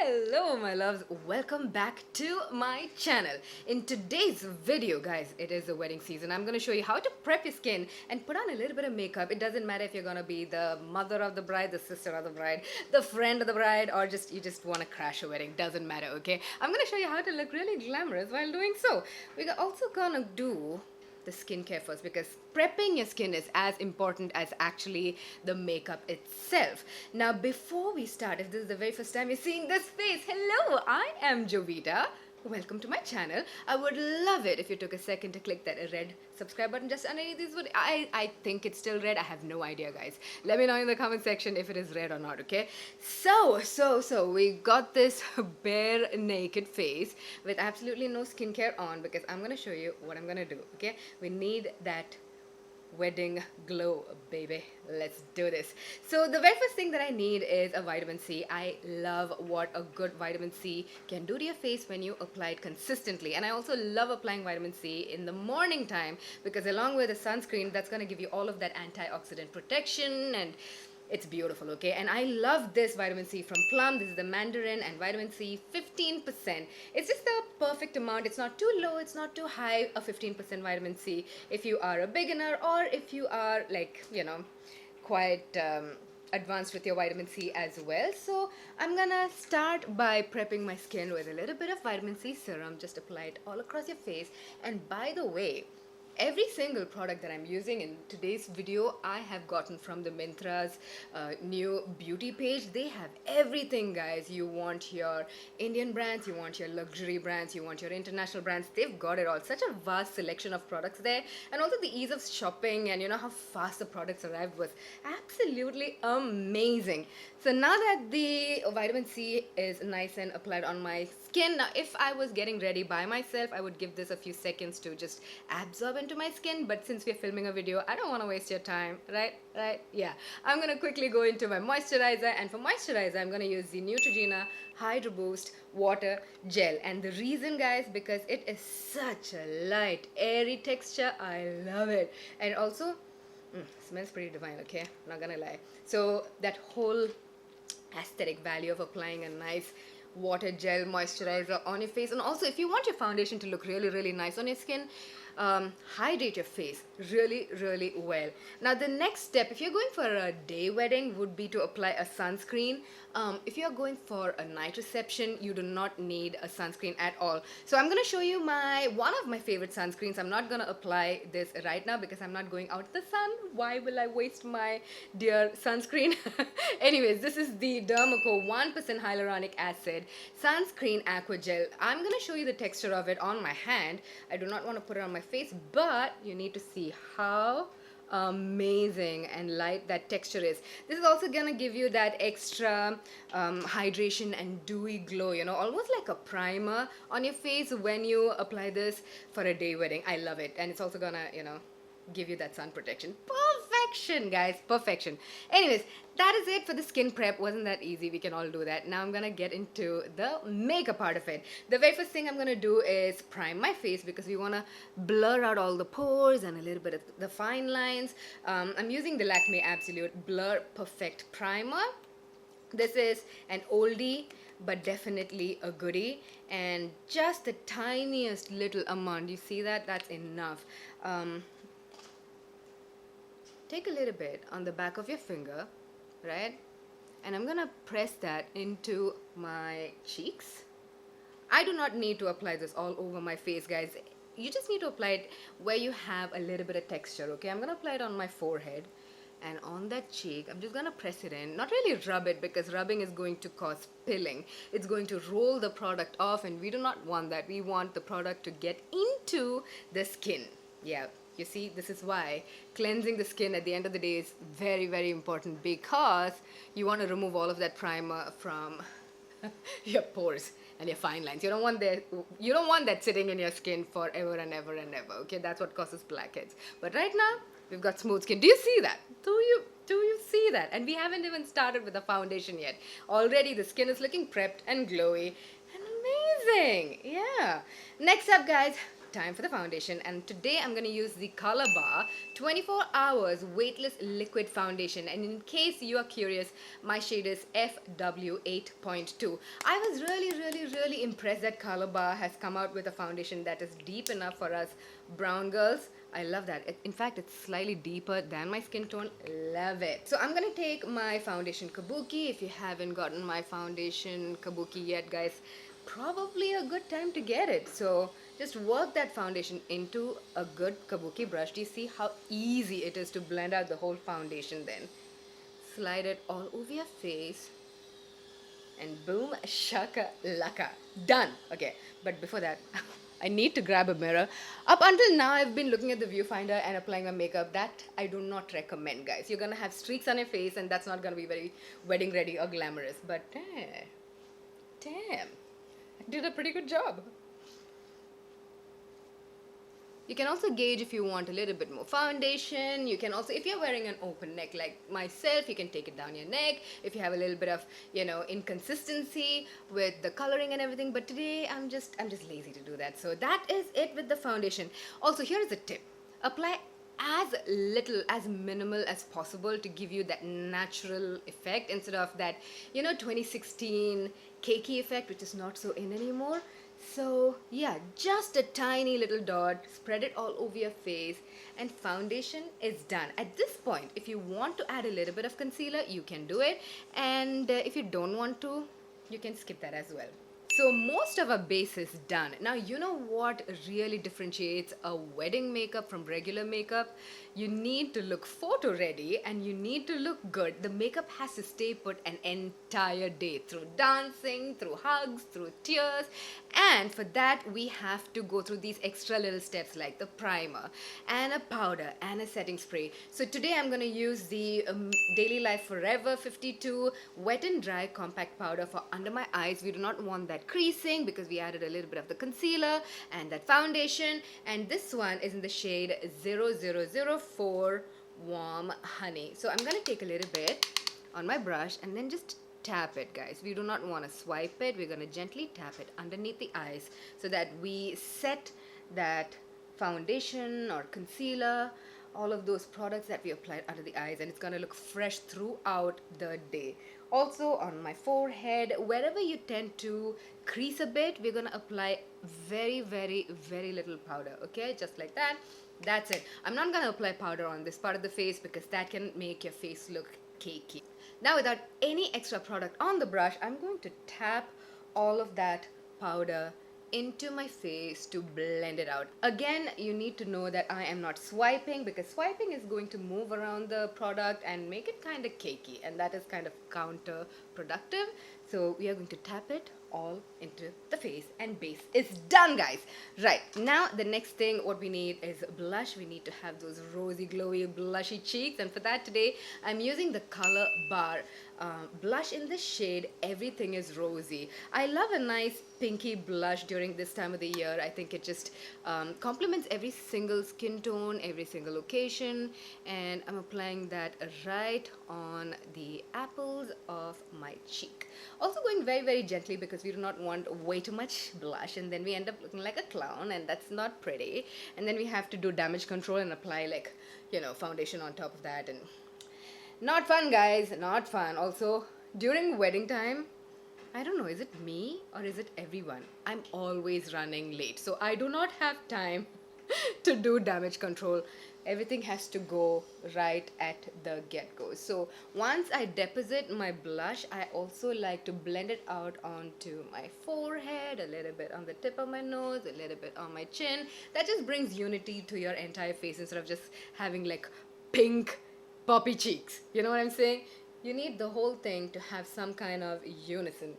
Hello my loves, welcome back to my channel. In today's video guys, it is the wedding season. I'm going to show you how to prep your skin and put on a little bit of makeup. It doesn't matter if you're going to be the mother of the bride, the sister of the bride, the friend of the bride, or you just want to crash a wedding. Doesn't matter, okay? I'm going to show you how to look really glamorous while doing so. We're also going to do the skincare first, because prepping your skin is as important as actually the makeup itself. Now before we start, if this is the very first time you're seeing this face, hello, I am Jovita. Welcome to my channel. I would love it if you took a second to click that red subscribe button just underneath this video. I think it's still red. I have no idea, guys. Let me know in the comment section if it is red or not, okay? So we got this bare naked face with absolutely no skincare on, because I'm gonna show you what I'm gonna do, okay? We need that wedding glow, baby. Let's do this. So the very first thing that I need is a vitamin C. I love what a good vitamin C can do to your face when you apply it consistently. And I also love applying vitamin C in the morning time, because along with the sunscreen, that's going to give you all of that antioxidant protection, and it's beautiful, okay? And I love this vitamin C from Plum. This is the Mandarin and vitamin C 15%. It's just the perfect amount. It's not too low, it's not too high. A 15% vitamin C if you are a beginner, or if you are like, you know, quite advanced with your vitamin C as well. So I'm gonna start by prepping my skin with a little bit of vitamin C serum. Just apply it all across your face. And by the way, every single product that I'm using in today's video, I have gotten from the Myntra's new beauty page. They have everything, guys. You want your Indian brands, you want your luxury brands, you want your international brands. They've got it all. Such a vast selection of products there. And also the ease of shopping, and you know how fast the products arrived was absolutely amazing. So now that the vitamin C is nice and applied on my skin, now if I was getting ready by myself, I would give this a few seconds to just absorb into my skin. But since we're filming a video, I don't want to waste your time, right? Yeah, I'm gonna quickly go into my moisturizer, and for moisturizer I'm gonna use the Neutrogena Hydro Boost Water Gel. And the reason, guys, because it is such a light, airy texture. I love it. And also smells pretty divine, okay? Not gonna lie. So that whole aesthetic value of applying a nice water gel moisturizer on your face. And also, if you want your foundation to look really nice on your skin, hydrate your face really well. Now the next step, if you're going for a day wedding, would be to apply a sunscreen. If you're going for a night reception, you do not need a sunscreen at all. So I'm going to show you one of my favorite sunscreens. I'm not going to apply this right now because I'm not going out in the sun. Why will I waste my dear sunscreen? Anyways, this is the Dermaco 1% hyaluronic acid sunscreen aqua gel. I'm going to show you the texture of it on my hand. I do not want to put it on my face, but you need to see how amazing and light that texture is. This is also gonna give you that extra hydration and dewy glow, you know, almost like a primer on your face when you apply this for a day wedding. I love it. And it's also gonna, you know, give you that sun protection. Perfection, guys, perfection. Anyways, that is it for the skin prep. Wasn't that easy? We can all do that. Now I'm gonna get into the makeup part of it. The very first thing I'm gonna do is prime my face, because we wanna blur out all the pores and a little bit of the fine lines. I'm using the Lakme Absolute Blur Perfect Primer. This is an oldie, but definitely a goodie, and just the tiniest little amount. You see that? That's enough. Take a little bit on the back of your finger, right? And I'm gonna press that into my cheeks. I do not need to apply this all over my face, guys. You just need to apply it where you have a little bit of texture, okay? I'm gonna apply it on my forehead and on that cheek. I'm just gonna press it in. Not really rub it, because rubbing is going to cause pilling. It's going to roll the product off, and we do not want that. We want the product to get into the skin. Yeah. You see, this is why cleansing the skin at the end of the day is very important, because you want to remove all of that primer from your pores and your fine lines. You don't want that sitting in your skin forever and ever and ever. Okay, that's what causes blackheads. But right now, we've got smooth skin. Do you see that? Do you see that? And we haven't even started with the foundation yet. Already the skin is looking prepped and glowy and amazing. Yeah. Next up, guys, time for the foundation, and today I'm going to use the Color Bar 24 hours weightless liquid foundation. And in case you are curious, my shade is FW8.2. I was really impressed that Color Bar has come out with a foundation that is deep enough for us brown girls. I love that. In fact, it's slightly deeper than my skin tone. Love it. So I'm gonna take my foundation Kabuki. If you haven't gotten my foundation Kabuki yet, guys, probably a good time to get it. So just work that foundation into a good Kabuki brush. Do you see how easy it is to blend out the whole foundation then? Slide it all over your face. And boom, shaka laka. Done. Okay, but before that, I need to grab a mirror. Up until now, I've been looking at the viewfinder and applying my makeup. That I do not recommend, guys. You're gonna have streaks on your face, and that's not gonna be very wedding ready or glamorous. But damn, I did a pretty good job. You can also gauge if you want a little bit more foundation. You can also, if you're wearing an open neck like myself, you can take it down your neck. If you have a little bit of, inconsistency with the coloring and everything. But today I'm just lazy to do that. So that is it with the foundation. Also, here's a tip. Apply as little, as minimal as possible to give you that natural effect instead of that, 2016 cakey effect, which is not so in anymore. So yeah, just a tiny little dot, spread it all over your face, and foundation is done. At this point, if you want to add a little bit of concealer, you can do it, and if you don't want to, you can skip that as well. So most of our base is done. Now, you know what really differentiates a wedding makeup from regular makeup? You need to look photo ready and you need to look good. The makeup has to stay put an entire day through dancing, through hugs, through tears. And for that, we have to go through these extra little steps like the primer and a powder and a setting spray. So today I'm going to use the Daily Life Forever 52 Wet and Dry Compact Powder for under my eyes. We do not want that creasing because we added a little bit of the concealer and that foundation, and this one is in the shade 0004 Warm Honey. So I'm gonna take a little bit on my brush and then just tap it, guys. We do not want to swipe it. We're gonna gently tap it underneath the eyes so that we set that foundation or concealer, all of those products that we applied under the eyes, and it's gonna look fresh throughout the day. Also on my forehead, wherever you tend to crease a bit, we're gonna apply very little powder. Okay, just like that. That's it. I'm not gonna apply powder on this part of the face because that can make your face look cakey. Now, without any extra product on the brush, I'm going to tap all of that powder into my face to blend it out. Again, you need to know that I am not swiping because swiping is going to move around the product and make it kind of cakey, and that is kind of counterproductive. So we are going to tap it all into the face and base is done, guys. Right, now the next thing what we need is blush. We need to have those rosy glowy blushy cheeks, and for that today I'm using the Color Bar blush in the shade Everything is Rosy. I love a nice pinky blush during this time of the year. I think it just complements every single skin tone, every single occasion, and I'm applying that right on the apples of my cheek. Also going very gently because we do not want way too much blush and then we end up looking like a clown, and that's not pretty. And then we have to do damage control and apply foundation on top of that, and not fun, guys, not fun. Also, during wedding time, I don't know, is it me or is it everyone? I'm always running late, so I do not have time to do damage control. Everything has to go right at the get-go. So once I deposit my blush, I also like to blend it out onto my forehead, a little bit on the tip of my nose, a little bit on my chin. That just brings unity to your entire face instead of just having like pink poppy cheeks. You know what I'm saying? You need the whole thing to have some kind of unison.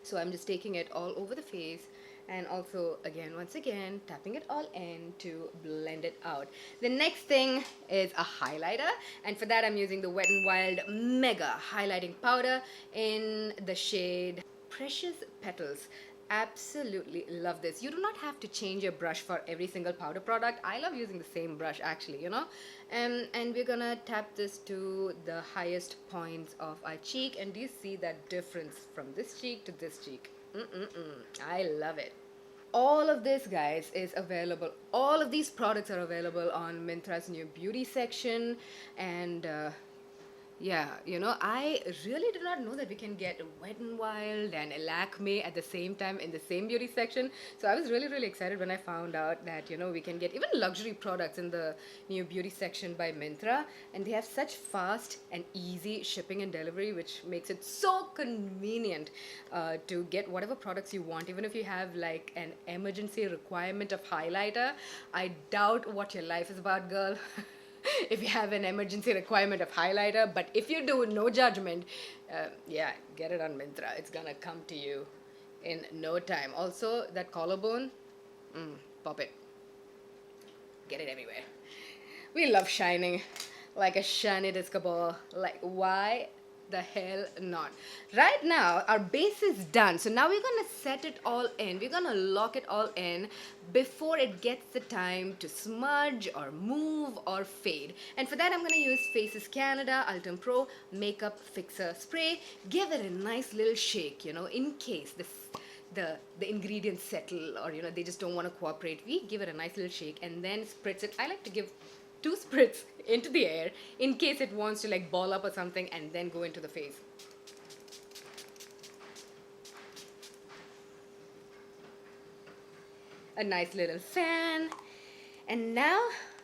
So I'm just taking it all over the face and also once again tapping it all in to blend it out. The next thing is a highlighter, and for that I'm using the Wet n Wild Mega Highlighting Powder in the shade Precious Petals. Absolutely love this. You do not have to change your brush for every single powder product. I love using the same brush actually, and we're gonna tap this to the highest points of our cheek, and do you see that difference from this cheek to this cheek? I love it. all of this, guys, is available. All of these products are available on Myntra's new beauty section. And yeah, you know, I really did not know that we can get Wet n Wild and Lakme at the same time in the same beauty section. So I was really, really excited when I found out that, you know, we can get even luxury products in the new beauty section by Myntra. And they have such fast and easy shipping and delivery, which makes it so convenient to get whatever products you want. Even if you have like an emergency requirement of highlighter, I doubt what your life is about, girl. If you have an emergency requirement of highlighter, but if you do, no judgment, yeah, get it on Myntra. It's gonna come to you in no time. Also, that collarbone, pop it, get it everywhere. We love shining like a shiny disco ball. Like, why the hell not? Right now, our base is done. So now we're gonna set it all in. We're gonna lock it all in before it gets the time to smudge or move or fade. And for that, I'm gonna use Faces Canada Ultim Pro Makeup Fixer Spray. Give it a nice little shake, you know, in case the ingredients settle, or you know, they just don't want to cooperate. We give it a nice little shake and then spritz it. I like to give 2 spritz into the air in case it wants to like ball up or something, and then go into the face. A nice little fan. And now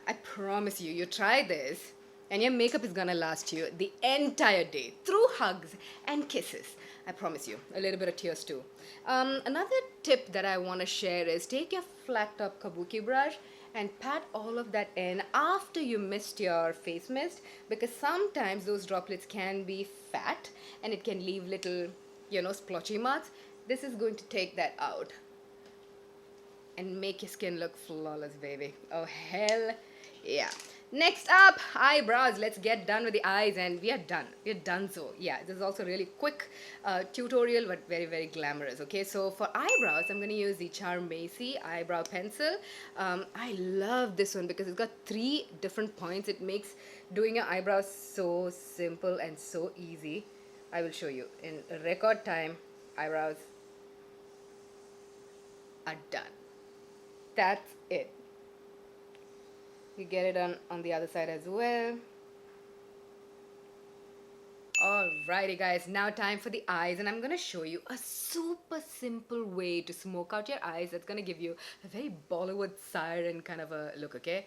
I promise you, you try this and your makeup is gonna last you the entire day through hugs and kisses. I promise you. A little bit of tears too. Another tip that I want to share is take your flat top kabuki brush and pat all of that in after you mist your face mist, because sometimes those droplets can be fat and it can leave little, you know, splotchy marks. This is going to take that out and make your skin look flawless, baby. Oh, hell yeah. Next up, eyebrows. Let's get done with the eyes, and we are done. We're done. So yeah, this is also really quick tutorial, but very, very glamorous. Okay, so for eyebrows, I'm going to use the Charm Macy eyebrow pencil. I love this one because it's got 3 different points. It makes doing your eyebrows so simple and so easy. I will show you in a record time. Eyebrows are done. That's it. You get it on the other side as well. Alrighty guys, now time for the eyes, and I'm gonna show you a super simple way to smoke out your eyes that's gonna give you a very Bollywood siren kind of a look, okay?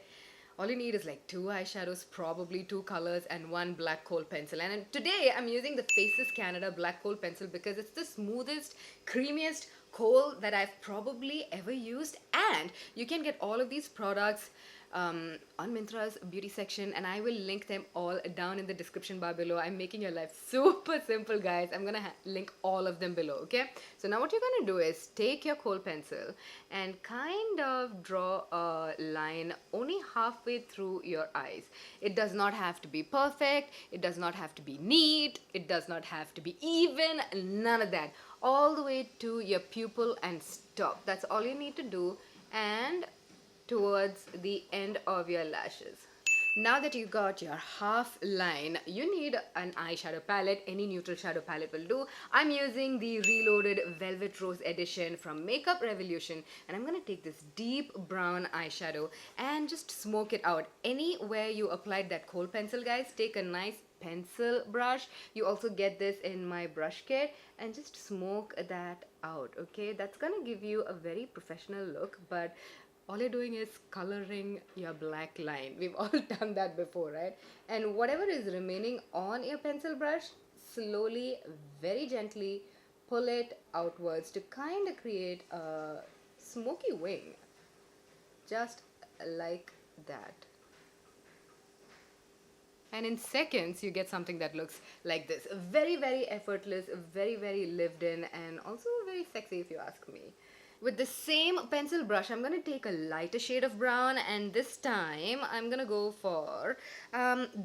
All you need is like 2 eyeshadows, probably 2 colors, and 1 black kohl pencil. And today I'm using the Faces Canada black kohl pencil because it's the smoothest, creamiest kohl that I've probably ever used. And you can get all of these products on Myntra's beauty section, and I will link them all down in the description bar below. I'm making your life super simple, guys. I'm gonna link all of them below, okay? So now what you're gonna do is take your kohl pencil and kind of draw a line only halfway through your eyes. It does not have to be perfect, it does not have to be neat, it does not have to be even, none of that. All the way to your pupil and stop. That's all you need to do, and towards the end of your lashes. Now that you got your half line, you need an eyeshadow palette. Any neutral shadow palette will do. I'm using the Reloaded Velvet Rose edition from Makeup Revolution, and I'm gonna take this deep brown eyeshadow and just smoke it out. Anywhere you applied that kohl pencil, guys, take a nice pencil brush. You also get this in my brush kit, and just smoke that out, okay? That's gonna give you a very professional look, but all you're doing is coloring your black line. We've all done that before, right? And whatever is remaining on your pencil brush, slowly, very gently pull it outwards to kind of create a smoky wing. Just like that. And in seconds, you get something that looks like this. Very, very effortless, very, very lived in, and also very sexy if you ask me. With the same pencil brush, I'm going to take a lighter shade of brown, and this time I'm going to go for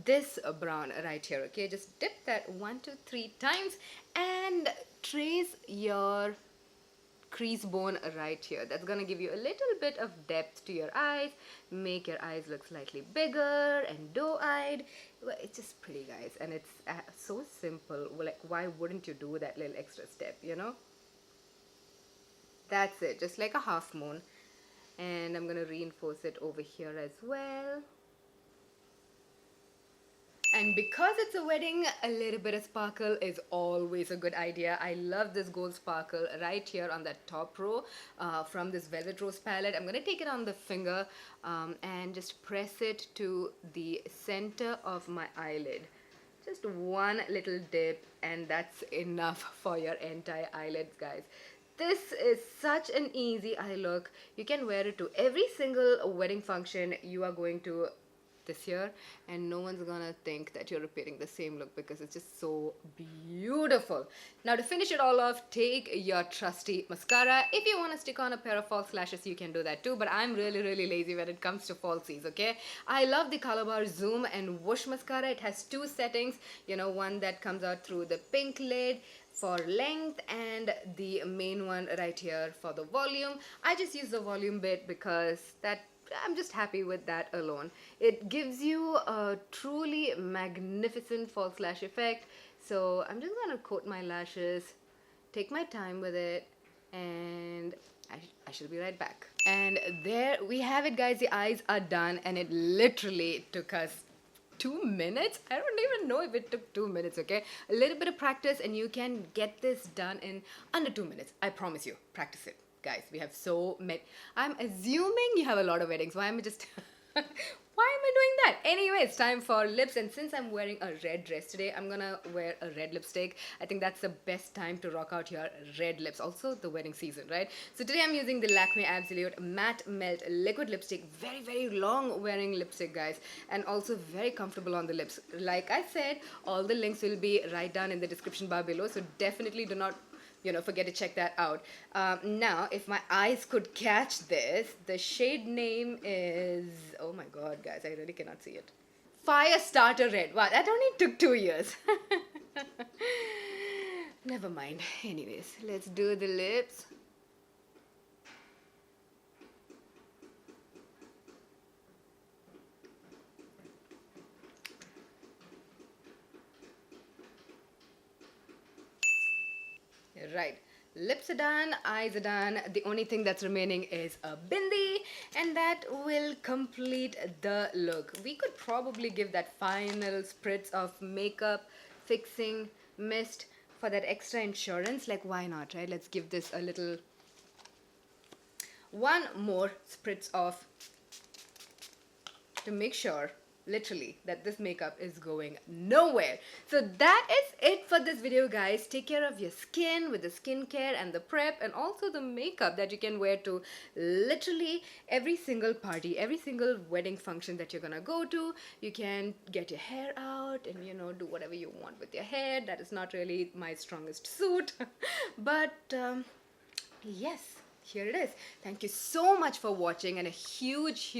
this brown right here, okay? Just dip that 1 to 3 times and trace your crease bone right here. That's going to give you a little bit of depth to your eyes, make your eyes look slightly bigger and doe-eyed. Well, it's just pretty, guys, and it's so simple. Like, why wouldn't you do that little extra step, you know? That's it, just like a half moon. And I'm gonna reinforce it over here as well. And because it's a wedding, a little bit of sparkle is always a good idea. I love this gold sparkle right here on that top row from this Velvet Rose palette. I'm going to take it on the finger and just press it to the center of my eyelid. Just one little dip, and that's enough for your entire eyelids, guys. This is such an easy eye look. You can wear it to every single wedding function you are going to this year, and no one's gonna think that you're repeating the same look because it's just so beautiful. Now to finish it all off, take your trusty mascara. If you want to stick on a pair of false lashes, you can do that too, but I'm really lazy when it comes to falsies, okay? I love the Color Bar Zoom and Whoosh mascara. It has two settings, you know, one that comes out through the pink lid for length and the main one right here for the volume. I just use the volume bit because I'm just happy with that alone. It gives you a truly magnificent false lash effect. So I'm just gonna coat my lashes, take my time with it, and I shall be right back. And there we have it, guys. The eyes are done, and it literally took us 2 minutes. I don't even know if it took 2 minutes, okay? A little bit of practice and you can get this done in under 2 minutes. I promise you. Practice it. Guys, we have so many. I'm assuming you have a lot of weddings. Why am I just why am I doing that? Anyway, it's time for lips, and since I'm wearing a red dress today, I'm gonna wear a red lipstick. I think that's the best time to rock out your red lips. Also the wedding season, right? So today I'm using the Lakme Absolute Matte Melt Liquid Lipstick. Very long wearing lipstick, guys, and also very comfortable on the lips. Like I said, all the links will be right down in the description bar below, so definitely do not forget to check that out. Now, if my eyes could catch this, the shade name is, oh my god, guys, I really cannot see it. Fire Starter Red. Wow, that only took 2 years. Never mind. Anyways, let's do the lips. Right, lips are done, eyes are done. The only thing that's remaining is a bindi, and that will complete the look. We could probably give that final spritz of makeup fixing mist for that extra insurance. Like, why not, right? Let's give this a little one more spritz of to make sure literally that this makeup is going nowhere. So that is it for this video, guys. Take care of your skin with the skincare and the prep, and also the makeup that you can wear to literally every single party, every single wedding function that you're gonna go to. You can get your hair out and do whatever you want with your hair. That is not really my strongest suit but yes, here it is. Thank you so much for watching, and a huge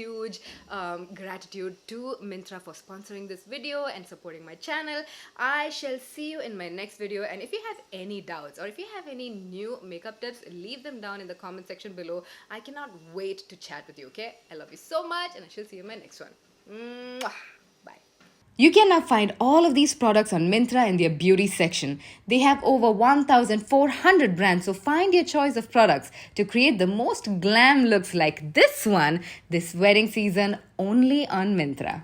gratitude to Myntra for sponsoring this video and supporting my channel. I shall see you in my next video, and if you have any doubts or if you have any new makeup tips, leave them down in the comment section below. I cannot wait to chat with you, okay? I love you so much, and I shall see you in my next one. Mwah. You can now find all of these products on Myntra in their beauty section. They have over 1,400 brands, so find your choice of products to create the most glam looks like this one this wedding season only on Myntra.